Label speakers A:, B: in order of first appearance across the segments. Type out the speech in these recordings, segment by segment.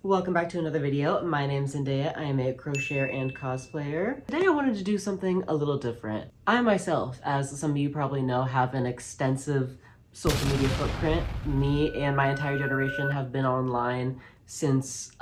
A: Welcome back to another video. My name's Zendaya. I am a crocheter and cosplayer. Today I wanted to do something a little different. I myself, as some of you probably know, have an extensive social media footprint. Me and my entire generation have been online since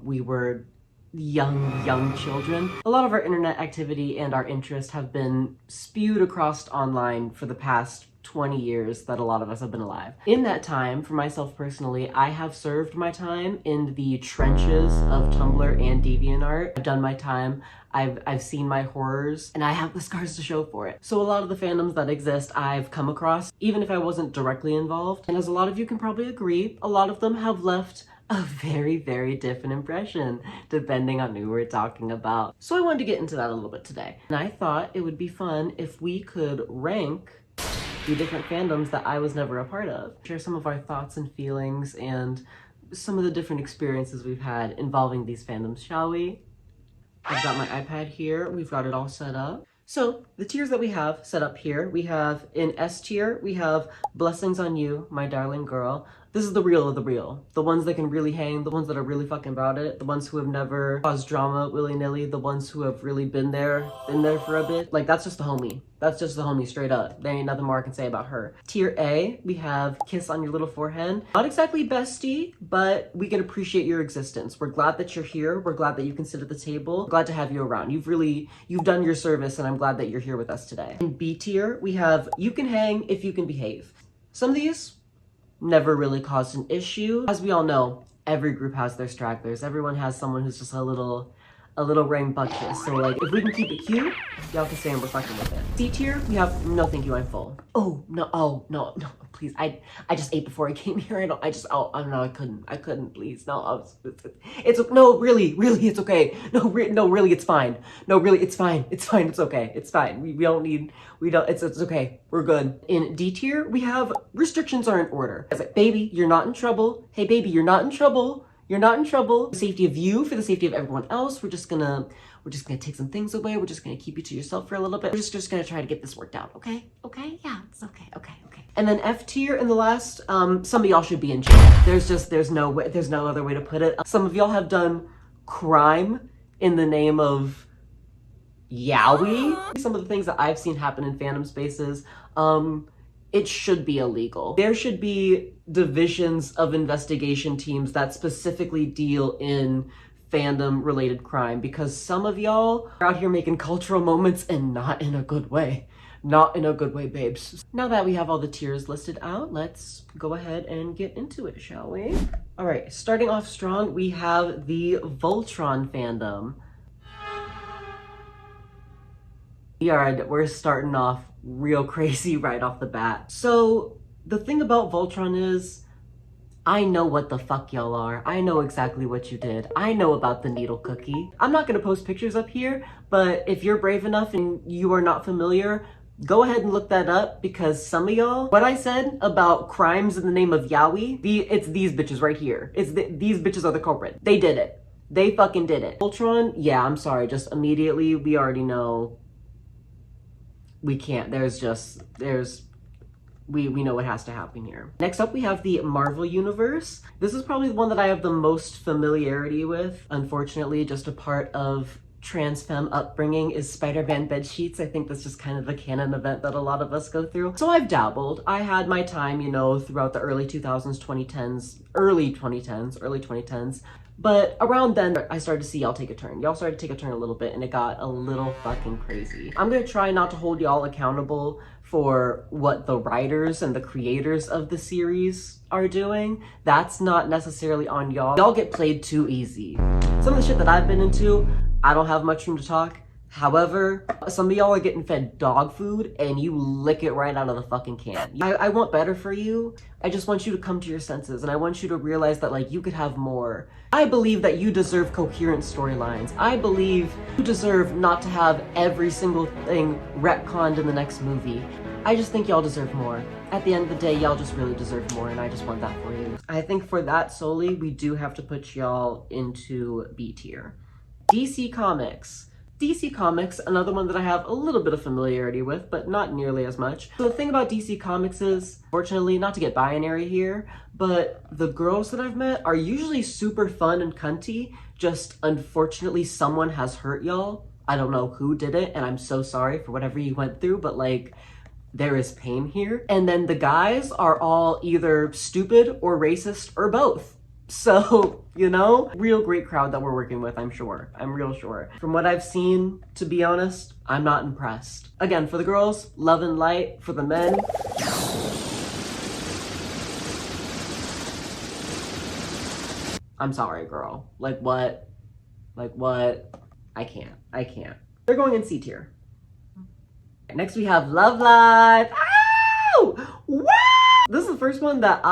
A: we were young children. A lot of our internet activity and our interests have been spewed across online for the past 20 years that a lot of us have been alive. In that time, for myself personally, I have served my time in the trenches of Tumblr and DeviantArt. I've done my time, I've seen my horrors, and I have the scars to show for it. So a lot of the fandoms that exist I've come across, even if I wasn't directly involved. And as a lot of you can probably agree, a lot of them have left a very different impression depending on who we're talking about. So I wanted to get into that a little bit today. And I thought it would be fun if we could rank the different fandoms that I was never a part of. Share some of our thoughts and feelings and some of the different experiences we've had involving these fandoms, shall we? I've got my iPad here. We've got it all set up. So the tiers that we have set up here, we have in S tier, we have Blessings on You, My Darling Girl. This is the real of the real. The ones that can really hang, the ones that are really fucking about it, the ones who have never caused drama willy-nilly, the ones who have really been there for a bit. Like, that's just the homie. That's just the homie straight up. There ain't nothing more I can say about her. Tier A, we have Kiss on Your Little Forehead. Not exactly bestie, but we can appreciate your existence. We're glad that you're here. We're glad that you can sit at the table. Glad to have you around. You've done your service, and I'm glad that you're here with us today. In B tier, we have You Can Hang If You Can Behave. Some of these never really caused an issue. As we all know, every group has their stragglers. Everyone has someone who's just a little rambunctious. So like, if we can keep it cute, y'all can say we're fucking with it. C tier, we have No Thank You, I'm Full. Oh no, please. I just ate before I came here. No, I couldn't, please. No, no, really, it's okay. No, really, it's fine. No, really, it's fine. It's okay. It's fine. It's okay. We're good. In D tier, we have Restrictions Are in Order. It's like, baby, you're not in trouble. Hey, baby, you're not in trouble. You're not in trouble. For the safety of you, for the safety of everyone else, we're just gonna take some things away. We're just gonna keep you to yourself for a little bit. We're just gonna try to get this worked out, okay? Okay? Yeah, it's okay. Okay. And then F tier in the last, some of y'all should be in jail. There's no other way to put it. Some of y'all have done crime in the name of yaoi. Some of the things that I've seen happen in fandom spaces, it should be illegal. There should be divisions of investigation teams that specifically deal in fandom related crime, because some of y'all are out here making cultural moments and not in a good way. Not in a good way, babes. Now that we have all the tiers listed out, let's go ahead and get into it, shall we? All right, starting off strong, we have the Voltron fandom. We're starting off real crazy right off the bat. So the thing about Voltron is, I know what the fuck y'all are. I know exactly what you did. I know about the needle cookie. I'm not gonna post pictures up here, but if you're brave enough and you are not familiar, go ahead and look that up, because some of y'all, what I said about crimes in the name of yaoi, it's these bitches right here. These bitches are the culprit. They did it. They fucking did it. Voltron, yeah, I'm sorry, just immediately, we already know we can't. We know what has to happen here. Next up, we have the Marvel Universe. This is probably the one that I have the most familiarity with. Unfortunately, just a part of trans femme upbringing is Spider-Man bed sheets. I think that's just kind of a canon event that a lot of us go through. So I've dabbled. I had my time, throughout the early 2010s, early 2010s. But around then, I started to see y'all take a turn. Y'all started to take a turn a little bit, and it got a little fucking crazy. I'm gonna try not to hold y'all accountable for what the writers and the creators of the series are doing. That's not necessarily on y'all. Y'all get played too easy. Some of the shit that I've been into, I don't have much room to talk. However, some of y'all are getting fed dog food and you lick it right out of the fucking can. I want better for you. I just want you to come to your senses, and I want you to realize that, like, you could have more. I believe that you deserve coherent storylines. I believe you deserve not to have every single thing retconned in the next movie. I just think y'all deserve more. At the end of the day, y'all just really deserve more, and I just want that for you. I think for that solely, we do have to put y'all into B tier. DC Comics. DC Comics, another one that I have a little bit of familiarity with, but not nearly as much. So the thing about DC Comics is, fortunately, not to get binary here, but the girls that I've met are usually super fun and cunty, just unfortunately someone has hurt y'all. I don't know who did it, and I'm so sorry for whatever you went through, but like, there is pain here. And then the guys are all either stupid or racist or both. So, you know, real great crowd that we're working with, I'm sure. I'm real sure. From what I've seen, to be honest, I'm not impressed. Again, for the girls, love and light. For the men, I'm sorry, girl. Like what? Like what? I can't. They're going in C tier. Next we have Love Live. Ow! Woo! This is the first one that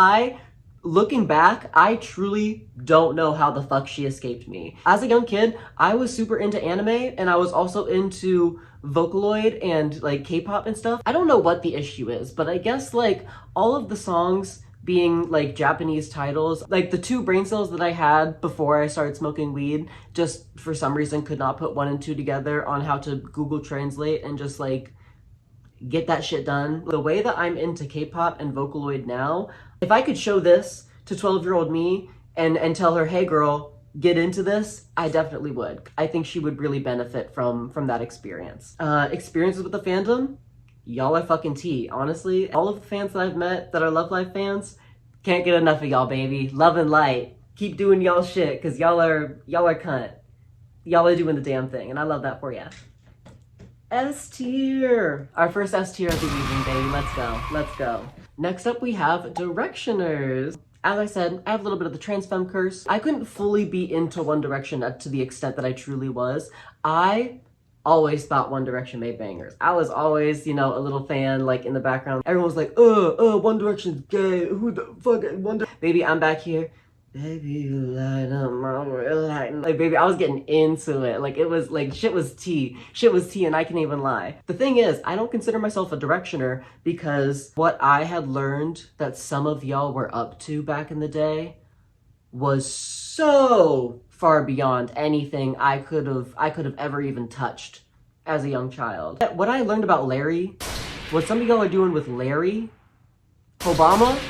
A: looking back, I truly don't know how the fuck she escaped me. As a young kid, I was super into anime, and I was also into Vocaloid and like K-pop and stuff. I don't know what the issue is, but I guess like all of the songs being like Japanese titles, like the 2 brain cells that I had before I started smoking weed, just for some reason could not put 1 and 2 together on how to Google Translate and just like get that shit done. The way that I'm into K-pop and Vocaloid now, if I could show this to 12-year-old me and tell her, hey girl, get into this, I definitely would. I think she would really benefit from that experience. Experiences with the fandom, y'all are fucking tea. Honestly, all of the fans that I've met that are Love Live fans, can't get enough of y'all, baby. Love and light. Keep doing y'all shit, cause y'all are cunt. Y'all are doing the damn thing, and I love that for ya. S tier. Our first S tier of the evening, baby. Let's go. Let's go. Next up, we have Directioners. As I said, I have a little bit of the trans femme curse. I couldn't fully be into One Direction to the extent that I truly was. I always thought One Direction made bangers. I was always, you know, a little fan, like in the background. Everyone was like, One Direction's gay. Who the fuck? Baby, I'm back here. Baby, you light up my world. Like, baby, I was getting into it. Like, it was like, shit was tea. Shit was tea, and I can't even lie. The thing is, I don't consider myself a Directioner because what I had learned that some of y'all were up to back in the day was so far beyond anything I could have ever even touched as a young child. What I learned about Larry, what some of y'all are doing with Larry, Obama,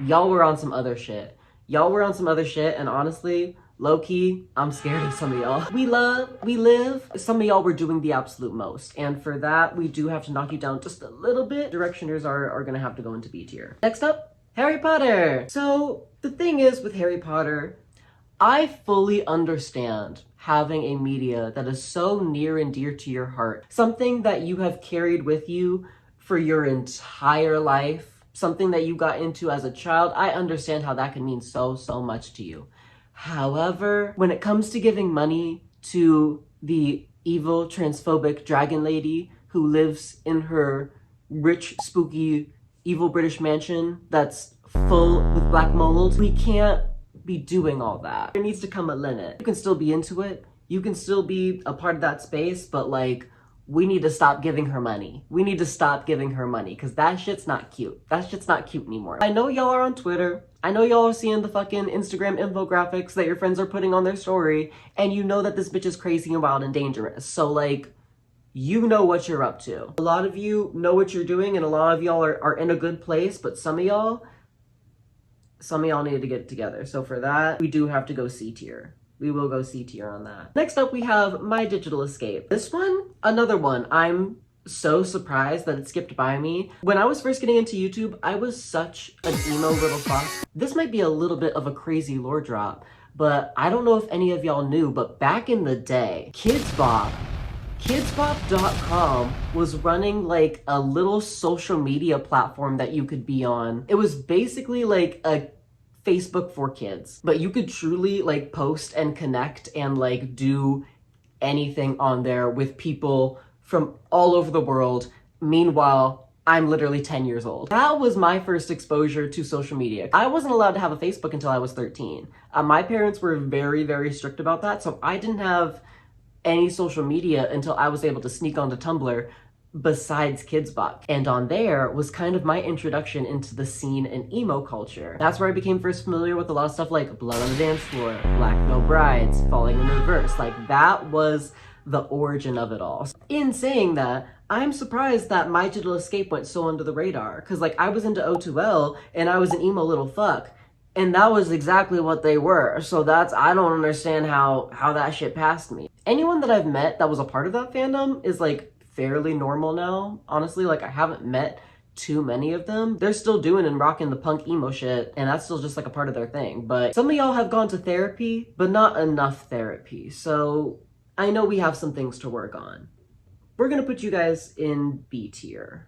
A: y'all were on some other shit. Y'all were on some other shit, and honestly, low-key, I'm scared of some of y'all. We live. Some of y'all were doing the absolute most, and for that, we do have to knock you down just a little bit. Directioners are gonna have to go into B tier. Next up, Harry Potter. So, the thing is with Harry Potter, I fully understand having a media that is so near and dear to your heart, something that you have carried with you for your entire life, something that you got into as a child. I understand how that can mean so much to you. However, when it comes to giving money to the evil, transphobic dragon lady who lives in her rich, spooky, evil British mansion that's full with black mold, we can't be doing all that. There needs to come a limit. You can still be into it. You can still be a part of that space, but like, we need to stop giving her money. We need to stop giving her money because that shit's not cute. That shit's not cute anymore. I know y'all are on Twitter. I know y'all are seeing the fucking Instagram infographics that your friends are putting on their story, and you know that this bitch is crazy and wild and dangerous. So like, you know what you're up to. A lot of you know what you're doing, and a lot of y'all are in a good place, but some of y'all need to get it together. So for that, we do have to go C tier. We will go C tier on that. Next up, we have My Digital Escape. This one, another one. I'm so surprised that it skipped by me. When I was first getting into YouTube, I was such an emo little fuck. This might be a little bit of a crazy lore drop, but I don't know if any of y'all knew, but back in the day, Kidsbop.com was running like a little social media platform that you could be on. It was basically like a Facebook for kids, but you could truly like post and connect and like do anything on there with people from all over the world. Meanwhile, I'm literally 10 years old. That was my first exposure to social media. I wasn't allowed to have a Facebook until I was 13. My parents were very strict about that, so I didn't have any social media until I was able to sneak onto Tumblr besides Kids Bop. And on there was kind of my introduction into the scene and emo culture. That's where I became first familiar with a lot of stuff like Blood on the Dance Floor, Black No Brides, Falling in Reverse. Like that was the origin of it all. In saying that, I'm surprised that My Digital Escape went so under the radar, because like I was into O2L and I was an emo little fuck, and that was exactly what they were. So I don't understand how that shit passed me. Anyone that I've met that was a part of that fandom is like fairly normal now. Honestly, like I haven't met too many of them. They're still doing and rocking the punk emo shit, and that's still just like a part of their thing. But some of y'all have gone to therapy, but not enough therapy. So I know we have some things to work on. We're gonna put you guys in B tier.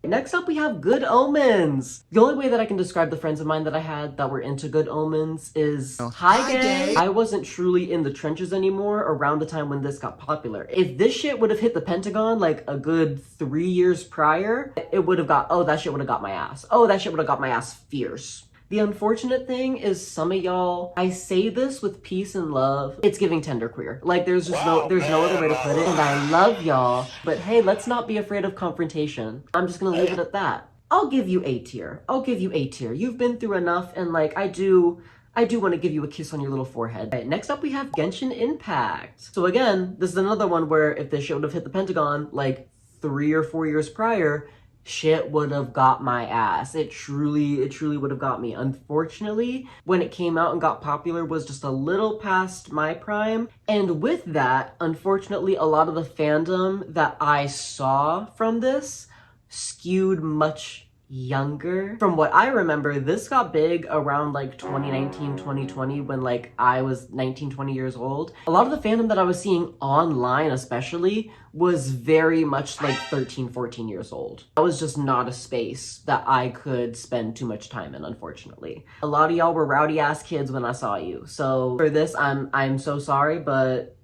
A: Next up, we have Good Omens. The only way that I can describe the friends of mine that I had that were into Good Omens is, hi gay. I wasn't truly in the trenches anymore around the time when this got popular. If this shit would have hit the Pentagon like a good 3 years prior, it would have got, oh, that shit would have got my ass. Oh, that shit would have got my ass fierce. The unfortunate thing is some of y'all, I say this with peace and love, it's giving tenderqueer. Like there's no other way to put it. And I love y'all, but hey, let's not be afraid of confrontation. I'm just gonna leave it at that. I'll give you A tier. I'll give you A tier. You've been through enough, and like I do want to give you a kiss on your little forehead. Right, next up we have Genshin Impact. So again, this is another one where if this shit would have hit the Pentagon like 3 or 4 years prior, shit would have got my ass. It truly would have got me. Unfortunately, when it came out and got popular was just a little past my prime. And with that, unfortunately, a lot of the fandom that I saw from this skewed much younger. From what I remember, this got big around like 2019, 2020 when like I was 19, 20 years old. A lot of the fandom that I was seeing online especially was very much like 13, 14 years old. That was just not a space that I could spend too much time in, unfortunately. A lot of y'all were rowdy ass kids when I saw you. So for this, I'm so sorry, but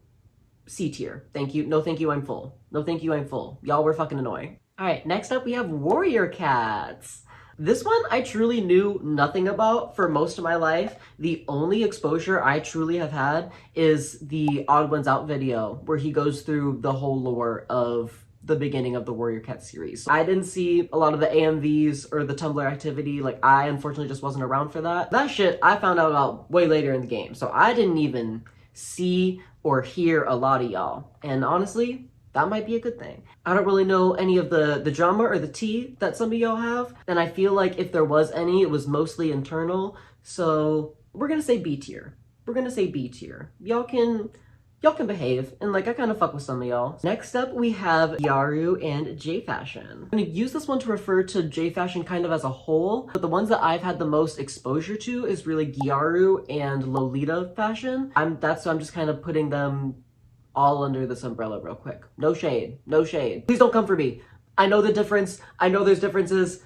A: C tier. Thank you. No, thank you, I'm full. No, thank you, I'm full. Y'all were fucking annoying. All right, next up we have Warrior Cats. This one I truly knew nothing about for most of my life. The only exposure I truly have had is the Odd Ones Out video where he goes through the whole lore of the beginning of the Warrior Cat series. I didn't see a lot of the AMVs or the Tumblr activity. Like I unfortunately just wasn't around for that. That shit I found out about way later in the game. So I didn't even see or hear a lot of y'all. And honestly, that might be a good thing. I don't really know any of the drama or the tea that some of y'all have, and I feel like if there was any, it was mostly internal. So we're gonna say B tier. We're gonna say B tier. Y'all can behave, and like I kind of fuck with some of y'all. Next up, we have Gyaru and J Fashion. I'm gonna use this one to refer to J Fashion kind of as a whole, but the ones that I've had the most exposure to is really Gyaru and Lolita Fashion. I'm just kind of putting them all under this umbrella real quick. No shade, no shade. Please don't come for me. I know the difference. I know there's differences.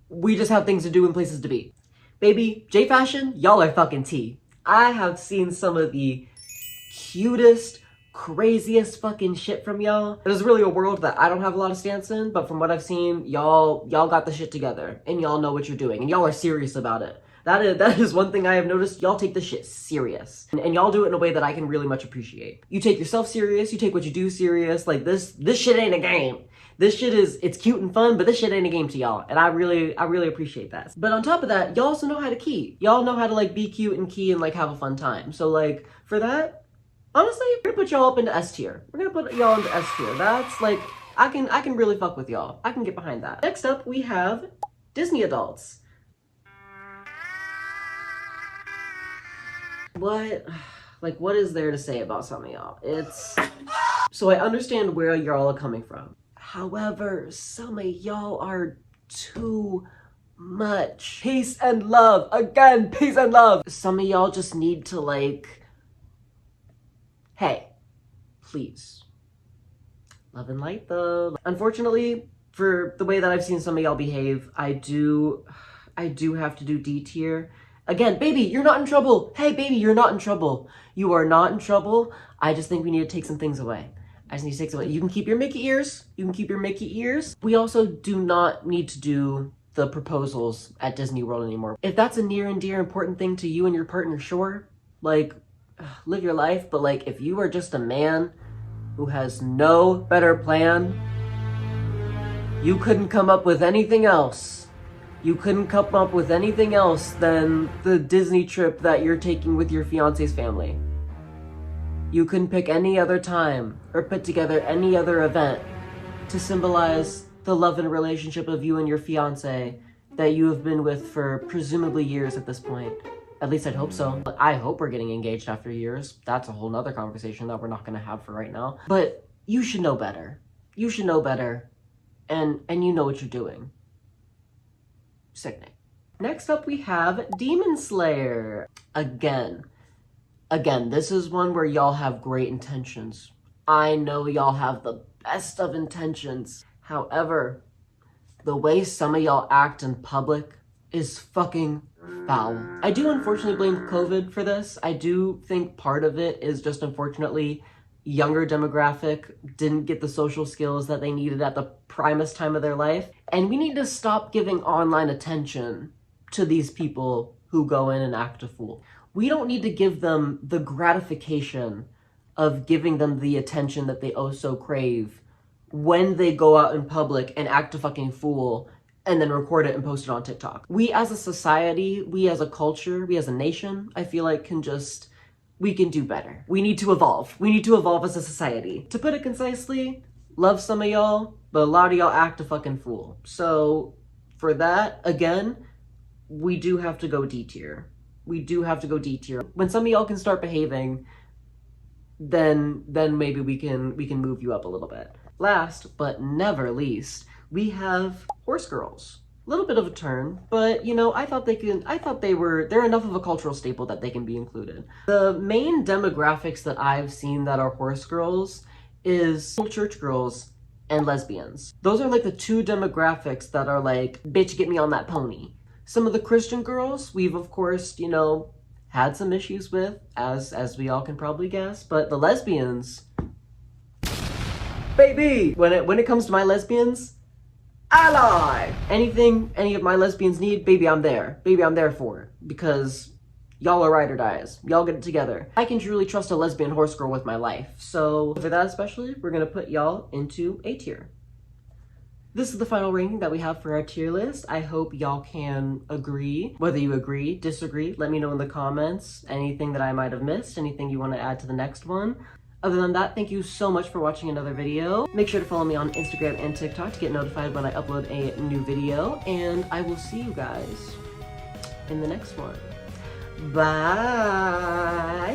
A: We just have things to do and places to be. Baby, J Fashion, y'all are fucking tea. I have seen some of the cutest, craziest fucking shit from y'all. There's really a world that I don't have a lot of stance in, but from what I've seen, y'all got the shit together and y'all know what you're doing and y'all are serious about it. That is one thing I have noticed. Y'all take this shit serious. And y'all do it in a way that I can really much appreciate. You take yourself serious, you take what you do serious. Like this shit ain't a game. This shit it's cute and fun, but this shit ain't a game to y'all. And I really appreciate that. But on top of that, y'all also know how to key. Y'all know how to like be cute and key and like have a fun time. So like for that, honestly, we're gonna put y'all up into S tier. We're gonna put y'all into S tier. That's like, I can really fuck with y'all. I can get behind that. Next up, we have Disney adults. What is there to say about some of y'all? So I understand where y'all are coming from. However, some of y'all are too much. Peace and love. Again, peace and love. Some of y'all just need to like, hey, please. Love and light though. Unfortunately, for the way that I've seen some of y'all behave, I do have to do D tier. Again, baby, you're not in trouble. Hey, baby, you're not in trouble. You are not in trouble. I just think we need to take some things away. I just need to take some away. You can keep your Mickey ears. You can keep your Mickey ears. We also do not need to do the proposals at Disney World anymore. If that's a near and dear important thing to you and your partner, sure. Like, live your life. But like, if you are just a man who has no better plan, you couldn't come up with anything else. You couldn't come up with anything else than the Disney trip that you're taking with your fiance's family. You couldn't pick any other time or put together any other event to symbolize the love and relationship of you and your fiance that you have been with for presumably years at this point. At least I'd hope so. I hope we're getting engaged after years. That's a whole nother conversation that we're not gonna have for right now. But you should know better. You should know better. And you know what you're doing. Sickening. Next up we have Demon Slayer. Again, this is one where y'all have great intentions. I know y'all have the best of intentions. However, the way some of y'all act in public is fucking foul. I do unfortunately blame COVID for this. I do think part of it is just unfortunately younger demographic didn't get the social skills that they needed at the primest time of their life. And we need to stop giving online attention to these people who go in and act a fool. We don't need to give them the gratification of giving them the attention that they oh so crave when they go out in public and act a fucking fool and then record it and post it on TikTok. We as a society, we as a culture, we as a nation, I feel like we can do better. We need to evolve. We need to evolve as a society. To put it concisely, love some of y'all, but a lot of y'all act a fucking fool. So for that, again, we do have to go D tier. We do have to go D tier. When some of y'all can start behaving, then maybe we can move you up a little bit. Last but never least, we have horse girls. A little bit of a turn, but you know, they're enough of a cultural staple that they can be included. The main demographics that I've seen that are horse girls is church girls and lesbians. Those are like the two demographics that are like, bitch, get me on that pony. Some of the Christian girls, we've of course, you know, had some issues with, as we all can probably guess, but the lesbians, baby, when it comes to my lesbians, ally! Anything any of my lesbians need, baby, I'm there. Baby, I'm there for it. Because y'all are ride or dies. Y'all get it together. I can truly trust a lesbian horse girl with my life. So for that especially, we're gonna put y'all into A tier. This is the final ranking that we have for our tier list. I hope y'all can agree. Whether you agree, disagree, let me know in the comments. Anything that I might have missed, anything you want to add to the next one. Other than that, thank you so much for watching another video. Make sure to follow me on Instagram and TikTok to get notified when I upload a new video. And I will see you guys in the next one. Bye!